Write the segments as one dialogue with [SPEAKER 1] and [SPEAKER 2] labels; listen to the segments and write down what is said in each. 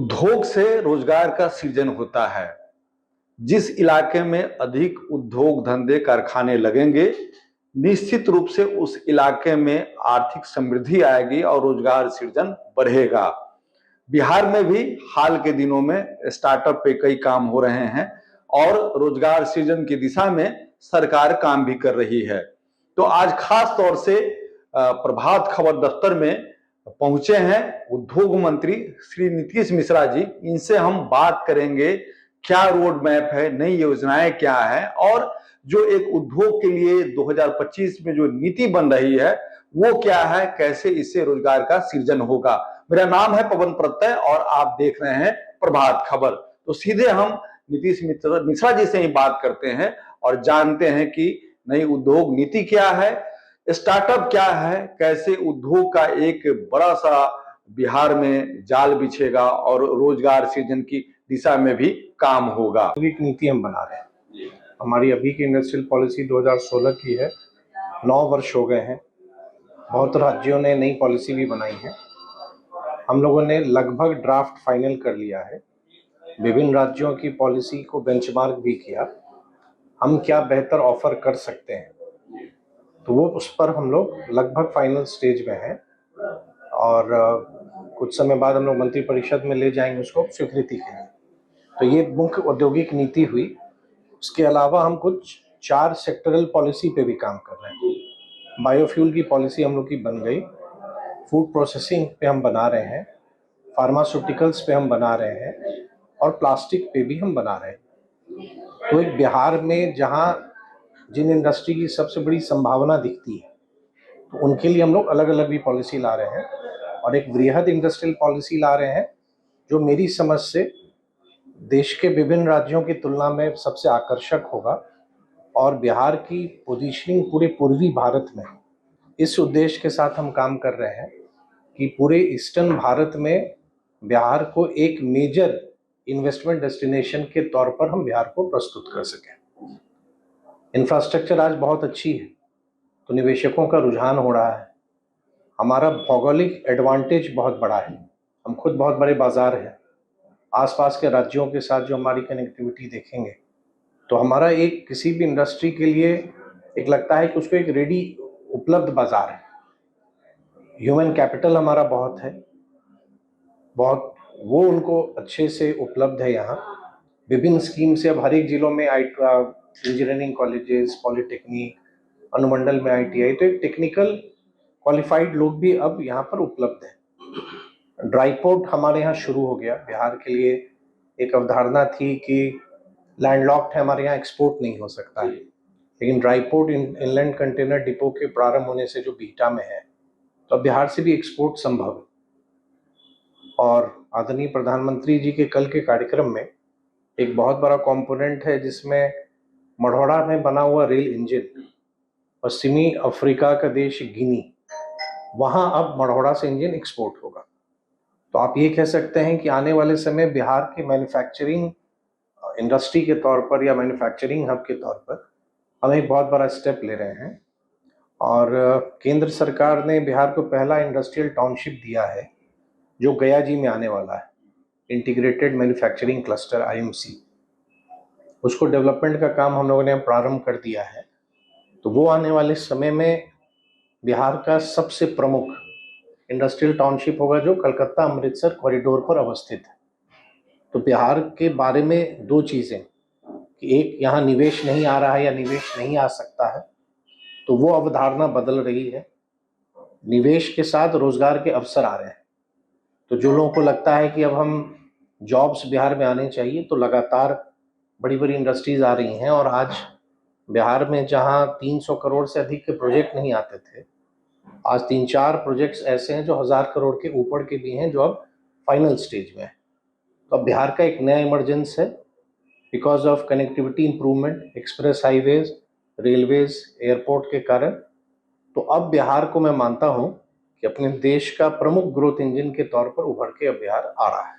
[SPEAKER 1] उद्योग से रोजगार का सृजन होता है। जिस इलाके में अधिक उद्योग धंधे कारखाने लगेंगे, निश्चित रूप से उस इलाके में आर्थिक समृद्धि आएगी और रोजगार सृजन बढ़ेगा। बिहार में भी हाल के दिनों में स्टार्टअप पे कई काम हो रहे हैं और रोजगार सृजन की दिशा में सरकार काम भी कर रही है। तो आज खास तौर से प्रभात खबर दफ्तर में पहुंचे हैं उद्योग मंत्री श्री नीतीश मिश्रा जी। इनसे हम बात करेंगे क्या रोड मैप है, नई योजनाएं क्या है और जो एक उद्योग के लिए 2025 में जो नीति बन रही है वो क्या है, कैसे इससे रोजगार का सृजन होगा। मेरा नाम है पवन प्रत्यय और आप देख रहे हैं प्रभात खबर। तो सीधे हम नीतीश मिश्रा जी से ही बात करते हैं और जानते हैं कि नई उद्योग नीति क्या है, स्टार्टअप क्या है, कैसे उद्योग का एक बड़ा सा बिहार में जाल बिछेगा और रोजगार सृजन की दिशा में भी काम होगा।
[SPEAKER 2] एक नीति हम बना रहे हैं। हमारी अभी की इंडस्ट्रियल पॉलिसी 2016 की है। 9 वर्ष हो गए हैं। बहुत राज्यों ने नई पॉलिसी भी बनाई है। हम लोगों ने लगभग ड्राफ्ट फाइनल कर लिया है। विभिन्न राज्यों की पॉलिसी को बेंचमार्क भी किया, हम क्या बेहतर ऑफर कर सकते हैं, तो वो उस पर हम लोग लगभग फाइनल स्टेज में हैं और कुछ समय बाद हम लोग मंत्रिपरिषद में ले जाएंगे उसको स्वीकृति के लिए। तो ये मुख्य औद्योगिक नीति हुई। उसके अलावा हम कुछ 4 सेक्टरल पॉलिसी पे भी काम कर रहे हैं। बायोफ्यूल की पॉलिसी हम लोग की बन गई, फूड प्रोसेसिंग पे हम बना रहे हैं, फार्मास्यूटिकल्स पे हम बना रहे हैं और प्लास्टिक पे भी हम बना रहे हैं। तो एक बिहार में जहाँ जिन इंडस्ट्री की सबसे बड़ी संभावना दिखती है, तो उनके लिए हम लोग अलग अलग भी पॉलिसी ला रहे हैं और एक वृहद इंडस्ट्रियल पॉलिसी ला रहे हैं जो मेरी समझ से देश के विभिन्न राज्यों की तुलना में सबसे आकर्षक होगा और बिहार की पोजीशनिंग पूरे पूर्वी भारत में, इस उद्देश्य के साथ हम काम कर रहे हैं कि पूरे ईस्टर्न भारत में बिहार को एक मेजर इन्वेस्टमेंट डेस्टिनेशन के तौर पर हम बिहार को प्रस्तुत कर सकें। इंफ्रास्ट्रक्चर आज बहुत अच्छी है तो निवेशकों का रुझान हो रहा है। हमारा भौगोलिक एडवांटेज बहुत बड़ा है, हम खुद बहुत बड़े बाजार हैं। आसपास के राज्यों के साथ जो हमारी कनेक्टिविटी देखेंगे तो हमारा एक किसी भी इंडस्ट्री के लिए एक लगता है कि उसको एक रेडी उपलब्ध बाजार है। ह्यूमन कैपिटल हमारा बहुत है, बहुत वो उनको अच्छे से उपलब्ध है। यहाँ विभिन्न स्कीम से अब हर एक जिलों में इंजीनियरिंग कॉलेजेस, पॉलिटेक्निक, अनुमंडल में ITI, तो एक टेक्निकल क्वालिफाइड लोग भी अब यहाँ पर उपलब्ध है। ड्राई पोर्ट हमारे यहाँ शुरू हो गया। बिहार के लिए एक अवधारणा थी कि लैंडलॉक्ड है, हमारे यहाँ एक्सपोर्ट नहीं हो सकता है, लेकिन dry port inland container depot के प्रारंभ होने से जो बिहटा में है, तो अब बिहार से भी एक्सपोर्ट संभव है। और आदरणीय प्रधानमंत्री जी के कल के कार्यक्रम में एक बहुत बड़ा कंपोनेंट है जिसमें मढ़ौरा में बना हुआ रेल इंजन, पश्चिमी अफ्रीका का देश गिनी, वहाँ अब मढ़ौरा से इंजन एक्सपोर्ट होगा। तो आप ये कह सकते हैं कि आने वाले समय बिहार के मैन्युफैक्चरिंग इंडस्ट्री के तौर पर या मैन्युफैक्चरिंग हब के तौर पर हम एक बहुत बड़ा स्टेप ले रहे हैं। और केंद्र सरकार ने बिहार को पहला इंडस्ट्रियल टाउनशिप दिया है जो गया जी में आने वाला है, इंटीग्रेटेड मैन्युफैक्चरिंग क्लस्टर IMC। उसको डेवलपमेंट का काम हम लोगों ने प्रारंभ कर दिया है। तो वो आने वाले समय में बिहार का सबसे प्रमुख इंडस्ट्रियल टाउनशिप होगा जो कलकत्ता अमृतसर कॉरिडोर पर अवस्थित है। तो बिहार के बारे में 2 चीज़ें कि एक, यहाँ निवेश नहीं आ रहा है या निवेश नहीं आ सकता है, तो वो अवधारणा बदल रही है। निवेश के साथ रोजगार के अवसर आ रहे हैं। तो जो लोगों को लगता है कि अब हम जॉब्स बिहार में आने चाहिए, तो लगातार बड़ी बड़ी इंडस्ट्रीज आ रही हैं। और आज बिहार में जहां 300 करोड़ से अधिक के प्रोजेक्ट नहीं आते थे, आज 3-4 प्रोजेक्ट्स ऐसे हैं जो 1000 करोड़ के ऊपर के भी हैं जो अब फाइनल स्टेज में है। तो अब बिहार का एक नया इमरजेंस है because of connectivity improvement, express highways, railways, airport के कारण। तो अब बिहार को मैं मानता हूँ कि अपने देश का प्रमुख ग्रोथ इंजन के तौर पर उभर के अब बिहार आ रहा है।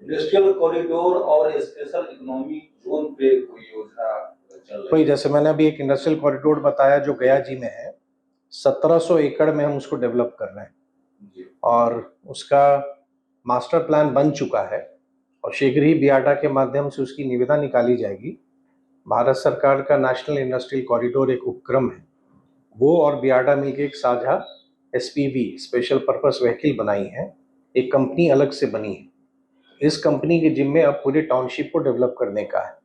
[SPEAKER 1] इंडस्ट्रियल कॉरिडोर और स्पेशल इकोनॉमिक जोन पे कोई योजना चल रही है?
[SPEAKER 2] वही, जैसे मैंने अभी एक इंडस्ट्रियल कॉरिडोर बताया जो गया जी में है, 1700 एकड़ में हम उसको डेवलप कर रहे हैं और उसका मास्टर प्लान बन चुका है। और शीघ्र ही बियाडा के माध्यम से उसकी निविदा निकाली जाएगी। भारत सरकार का नेशनल इंडस्ट्रियल कॉरिडोर एक उपक्रम है, वो और बियाडा मिलकर एक साझा एसपीवी स्पेशल पर्पस व्हीकल बनाई है, एक कंपनी अलग से बनी है। इस कंपनी के जिम्मे अब पूरे टाउनशिप को डेवलप करने का है।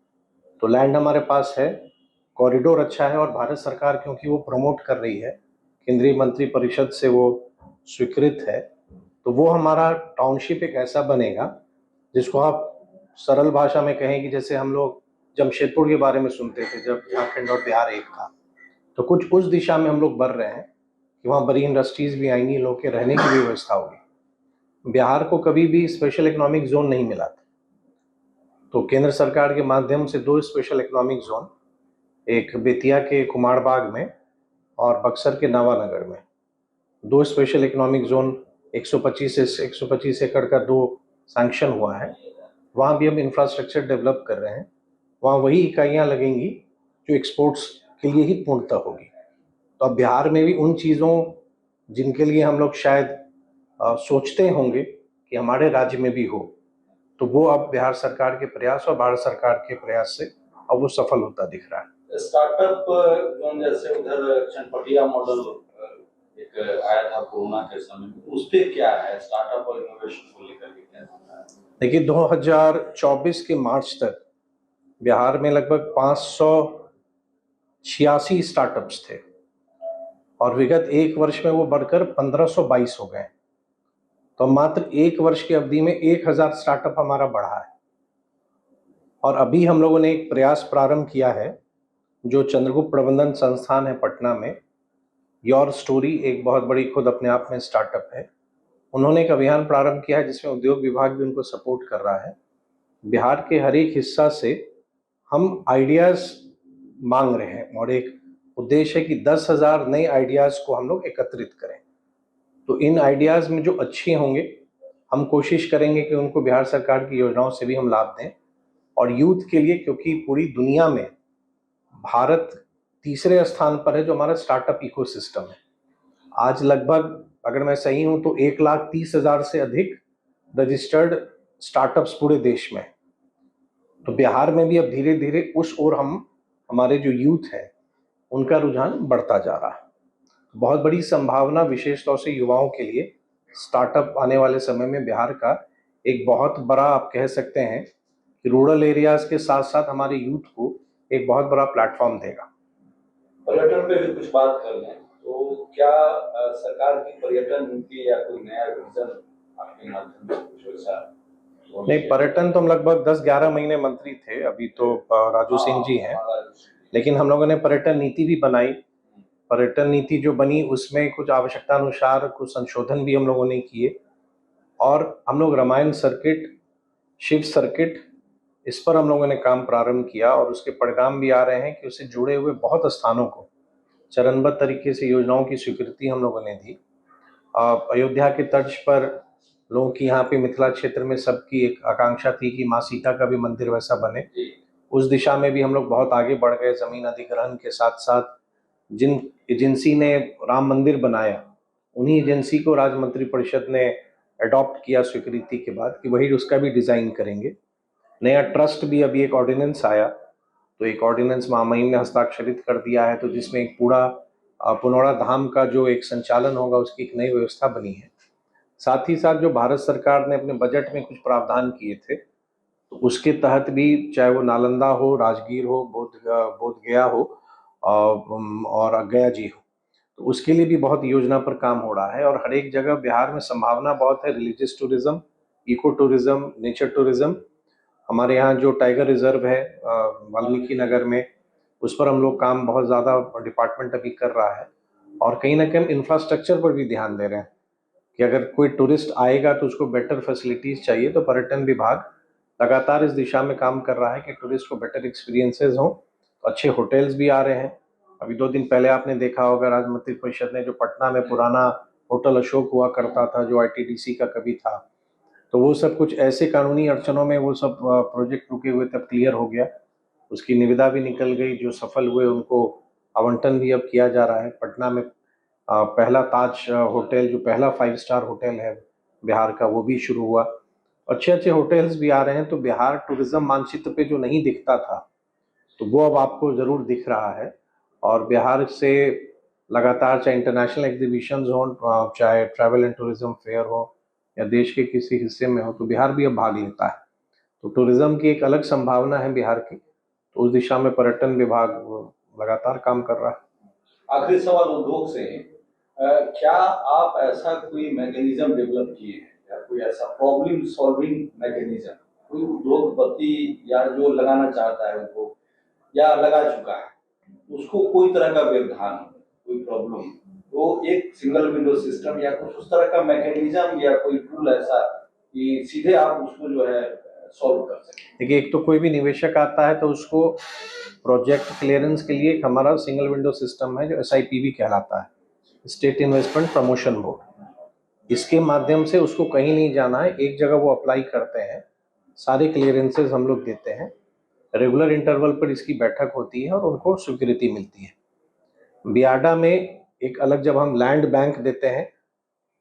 [SPEAKER 2] तो लैंड हमारे पास है, कॉरिडोर अच्छा है और भारत सरकार क्योंकि वो प्रमोट कर रही है, केंद्रीय मंत्री परिषद से वो स्वीकृत है, तो वो हमारा टाउनशिप एक ऐसा बनेगा जिसको आप सरल भाषा में कहें कि जैसे हम लोग जमशेदपुर के बारे में सुनते थे जब झारखंड और बिहार एक था, तो कुछ उस दिशा में हम लोग बढ़ रहे हैं कि वहाँ बड़ी इंडस्ट्रीज भी आएंगी, लोग के रहने की भी व्यवस्था होगी। बिहार को कभी भी स्पेशल इकोनॉमिक जोन नहीं मिला था, तो केंद्र सरकार के माध्यम से 2 स्पेशल इकोनॉमिक जोन, एक बेतिया के कुमारबाग में और बक्सर के नावानगर में 2 स्पेशल इकोनॉमिक जोन 125 एकड़ का 2 सैंक्शन हुआ है। वहाँ भी हम इंफ्रास्ट्रक्चर डेवलप कर रहे हैं। वहाँ वही इकाइयाँ लगेंगी जो एक्सपोर्ट्स के लिए ही पूर्णतः होगी। तो अब बिहार में भी उन चीज़ों जिनके लिए हम लोग शायद सोचते होंगे कि हमारे राज्य में भी हो, तो वो अब बिहार सरकार के प्रयास और भारत सरकार के प्रयास से अब वो सफल होता दिख रहा है।
[SPEAKER 3] स्टार्टअप जोन जैसे उधर चनपटिया मॉडल एक आया था कोरोना के समय में, उस पे क्या है स्टार्टअप और इनोवेशन को लेकर के क्या चल रहा है?
[SPEAKER 2] देखिए 2024 के मार्च तक बिहार में लगभग 586 स्टार्टअप्स थे और विगत एक वर्ष में वो बढ़कर 1522 हो गए। तो मात्र एक वर्ष की अवधि में 1000 स्टार्टअप हमारा बढ़ा है। और अभी हम लोगों ने एक प्रयास प्रारंभ किया है जो चंद्रगुप्त प्रबंधन संस्थान है पटना में, योर स्टोरी एक बहुत बड़ी खुद अपने आप में स्टार्टअप है। उन्होंने एक अभियान प्रारंभ किया है जिसमें उद्योग विभाग भी उनको सपोर्ट कर रहा है। बिहार के हर एक हिस्सा से हम आइडियाज मांग रहे हैं और एक उद्देश्य है कि 10,000 नए आइडियाज को हम लोग एकत्रित करें। तो इन आइडियाज में जो अच्छे होंगे हम कोशिश करेंगे कि उनको बिहार सरकार की योजनाओं से भी हम लाभ दें। और यूथ के लिए, क्योंकि पूरी दुनिया में भारत तीसरे स्थान पर है जो हमारा स्टार्टअप इकोसिस्टम है। आज लगभग अगर मैं सही हूं तो 1,30,000 से अधिक रजिस्टर्ड स्टार्टअप्स पूरे देश में। तो बिहार में भी अब धीरे धीरे उस ओर हमारे जो यूथ है उनका रुझान बढ़ता जा रहा है। बहुत बड़ी संभावना विशेष तौर से युवाओं के लिए स्टार्टअप आने वाले समय में बिहार का एक बहुत बड़ा, आप कह सकते हैं कि रूरल एरियाज के साथ साथ हमारे यूथ को एक बहुत बड़ा प्लेटफॉर्म देगा।
[SPEAKER 3] पर्यटन पे भी कुछ बात कर लें तो क्या सरकार की पर्यटन नीति या कोई नया विजन आपके माध्यम से कुछ वैसा?
[SPEAKER 2] नहीं, पर्यटन तो हम लगभग 10-11 महीने मंत्री थे, अभी तो राजू सिंह जी हैं, लेकिन हम लोगों ने पर्यटन नीति भी बनाई। पर्यटन नीति जो बनी उसमें कुछ आवश्यकता अनुसार कुछ संशोधन भी हम लोगों ने किए और हम लोग रामायण सर्किट, शिव सर्किट, इस पर हम लोगों ने काम प्रारंभ किया और उसके परिणाम भी आ रहे हैं कि उससे जुड़े हुए बहुत स्थानों को चरणबद्ध तरीके से योजनाओं की स्वीकृति हम लोगों ने दी। अयोध्या के तर्ज पर लोगों की यहाँ पे मिथिला क्षेत्र में सबकी एक आकांक्षा थी कि माँ सीता का भी मंदिर वैसा बने। उस दिशा में भी हम लोग बहुत आगे बढ़ गए। जमीन अधिग्रहण के साथ साथ जिन एजेंसी ने राम मंदिर बनाया उन्हीं एजेंसी को राज्य मंत्री परिषद ने अडॉप्ट किया स्वीकृति के बाद कि वही उसका भी डिजाइन करेंगे। नया ट्रस्ट भी अभी एक ऑर्डिनेंस आया, तो एक ऑर्डिनेंस महामहिम ने हस्ताक्षरित कर दिया है, तो जिसमें एक पूरा पुनौरा धाम का जो एक संचालन होगा उसकी एक नई व्यवस्था बनी है। साथ ही साथ जो भारत सरकार ने अपने बजट में कुछ प्रावधान किए थे तो उसके तहत भी, चाहे वो नालंदा हो, राजगीर हो, बोध गया हो और गया जी हो, तो उसके लिए भी बहुत योजना पर काम हो रहा है। और हर एक जगह बिहार में संभावना बहुत है, religious tourism, eco tourism, nature tourism. हमारे यहाँ जो टाइगर रिजर्व है वाल्मीकि नगर में, उस पर हम लोग काम बहुत ज़्यादा डिपार्टमेंट अभी कर रहा है और कहीं ना कहीं इंफ्रास्ट्रक्चर पर भी ध्यान दे रहे हैं कि अगर कोई टूरिस्ट आएगा तो उसको बेटर फैसिलिटीज़ चाहिए। तो पर्यटन विभाग लगातार इस दिशा में काम कर रहा है कि टूरिस्ट को बेटर एक्सपीरियंसेस हों। तो अच्छे होटल्स भी आ रहे हैं। अभी 2 दिन पहले आपने देखा होगा राज्य मंत्री परिषद ने जो पटना में पुराना होटल अशोक हुआ करता था जो आईटीडीसी का कभी था, तो वो सब कुछ ऐसे कानूनी अड़चनों में वो सब प्रोजेक्ट रुके हुए तब क्लियर हो गया, उसकी निविदा भी निकल गई। जो सफल हुए उनको आवंटन भी अब किया जा रहा है। पटना में पहला ताज होटल, जो पहला 5 स्टार होटल है बिहार का, वो भी शुरू हुआ। अच्छे अच्छे होटल्स भी आ रहे हैं, तो बिहार टूरिज्म मानचित्र पे जो नहीं दिखता था तो वो अब आपको ज़रूर दिख रहा है। और बिहार से लगातार चाहे इंटरनेशनल एग्जीबिशंस हों, चाहे ट्रैवल एंड टूरिज्म फेयर हो या देश के किसी हिस्से में हो, तो बिहार भी अब भाग लेता है। तो टूरिज्म की एक अलग संभावना है बिहार की, तो उस दिशा में पर्यटन विभाग लगातार काम कर रहा है।
[SPEAKER 3] आखिरी सवाल उद्योग से है, क्या आप ऐसा कोई मैकेनिज्म डेवलप किए हैं या कोई ऐसा प्रॉब्लम सॉल्विंग मैकेनिज्म कोई उद्योगपति या जो लगाना चाहता है उनको या लगा चुका है, उसको कोई तरह का व्यवधान कोई प्रॉब्लम तो एक सिंगल विंडो सिस्टम या कुछ उस तरह का मैकेनिज्म या कोई टूल ऐसा कि सीधे आप उसको जो है सॉल्व कर सकें?
[SPEAKER 2] देखिए, एक तो कोई भी निवेशक आता है तो उसको प्रोजेक्ट क्लियरेंस के लिए एक हमारा सिंगल विंडो सिस्टम है जो SIPB कहलाता है, स्टेट इन्वेस्टमेंट प्रमोशन बोर्ड। इसके माध्यम से उसको कहीं नहीं जाना है, एक जगह वो अप्लाई करते हैं, सारे क्लियरेंसेज हम लोग देते हैं, रेगुलर इंटरवल पर इसकी बैठक होती है और उनको स्वीकृति मिलती है। बियाडा में एक अलग जब हम लैंड बैंक देते हैं,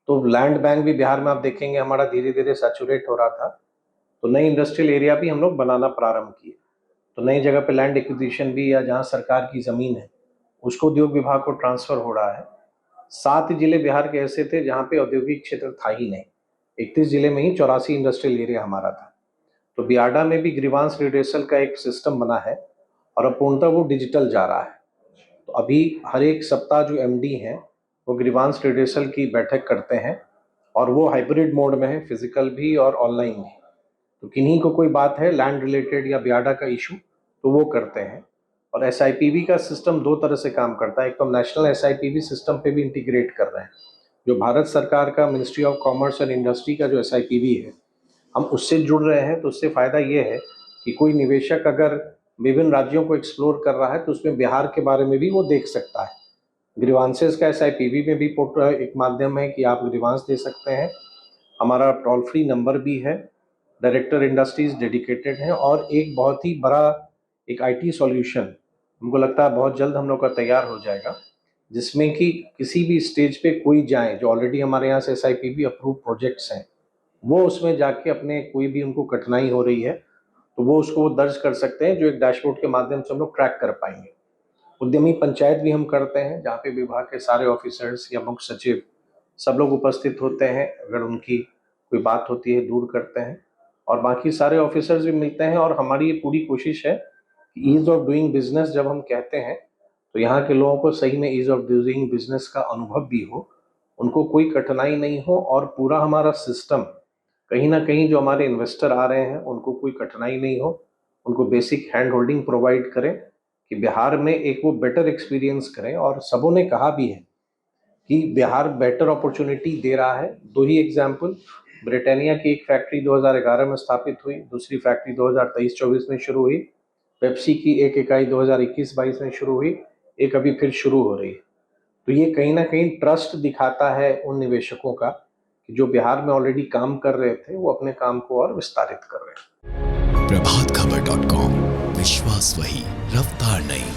[SPEAKER 2] तो लैंड बैंक भी बिहार में आप देखेंगे हमारा धीरे धीरे सैचुरेट हो रहा था, तो नई इंडस्ट्रियल एरिया भी हम लोग बनाना प्रारंभ किए। तो नई जगह पे लैंड एक्विजिशन भी या जहाँ सरकार की ज़मीन है उसको उद्योग विभाग को ट्रांसफ़र हो रहा है। 7 जिले बिहार के ऐसे थे जहाँ पे औद्योगिक क्षेत्र था ही नहीं, 31 जिले में ही 84 इंडस्ट्रियल एरिया हमारा था। तो बियाडा में भी ग्रीवांस रिड्रेसल का एक सिस्टम बना है और अब पूर्णतः वो डिजिटल जा रहा है। तो अभी हर एक सप्ताह जो MD हैं वो ग्रीवांस रिड्रेसल की बैठक करते हैं और वो हाइब्रिड मोड में है, फिजिकल भी और ऑनलाइन भी। तो किन्हीं को कोई बात है लैंड रिलेटेड या बियाडा का इशू तो वो करते हैं। और SIPB का सिस्टम 2 तरह से काम करता है, एक तो हम नेशनल SIPB सिस्टम पे भी इंटीग्रेट कर रहे हैं, जो भारत सरकार का ministry of commerce and industry का जो SIPB है हम उससे जुड़ रहे हैं। तो उससे फ़ायदा ये है कि कोई निवेशक अगर विभिन्न राज्यों को एक्सप्लोर कर रहा है तो उसमें बिहार के बारे में भी वो देख सकता है। ग्रीवांसेस का SIPB में भी एक माध्यम है कि आप ग्रीवांस दे सकते हैं। हमारा टोल फ्री नंबर भी है, डायरेक्टर इंडस्ट्रीज डेडिकेटेड हैं और एक बहुत ही बड़ा एक IT सॉल्यूशन हमको लगता है बहुत जल्द हम लोग का तैयार हो जाएगा, जिसमें कि किसी भी स्टेज पे कोई जाए जो ऑलरेडी हमारे यहाँ से SIPB अप्रूव प्रोजेक्ट्स हैं वो उसमें जाके अपने कोई भी उनको कठिनाई हो रही है तो वो उसको दर्ज कर सकते हैं, जो एक डैशबोर्ड के माध्यम से हम लोग ट्रैक कर पाएंगे। उद्यमी पंचायत भी हम करते हैं जहाँ पे विभाग के सारे ऑफिसर्स या मुख्य सचिव सब लोग उपस्थित होते हैं, अगर उनकी कोई बात होती है दूर करते हैं और बाकी सारे ऑफिसर्स भी मिलते हैं। और हमारी ये पूरी कोशिश है कि ईज ऑफ डूइंग बिजनेस जब हम कहते हैं तो यहाँ के लोगों को सही में ईज ऑफ डूइंग बिजनेस का अनुभव भी हो, उनको कोई कठिनाई नहीं हो और पूरा हमारा सिस्टम कहीं ना कहीं जो हमारे इन्वेस्टर आ रहे हैं उनको कोई कठिनाई नहीं हो, उनको बेसिक हैंड होल्डिंग प्रोवाइड करें कि बिहार में एक वो बेटर एक्सपीरियंस करें। और सबों ने कहा भी है कि बिहार बेटर अपॉर्चुनिटी दे रहा है। 2 ही एग्जाम्पल, ब्रिटानिया की एक फैक्ट्री 2011 में स्थापित हुई, दूसरी फैक्ट्री 2023-24 में शुरू हुई, पेप्सी की एक इकाई 2021-22 में शुरू हुई, एक अभी फिर शुरू हो रही है। तो ये कहीं ना कहीं ट्रस्ट दिखाता है उन निवेशकों का कि जो बिहार में ऑलरेडी काम कर रहे थे वो अपने काम को और विस्तारित कर रहे हैं।
[SPEAKER 4] प्रभातखबर.com, विश्वास वही, रफ्तार नहीं।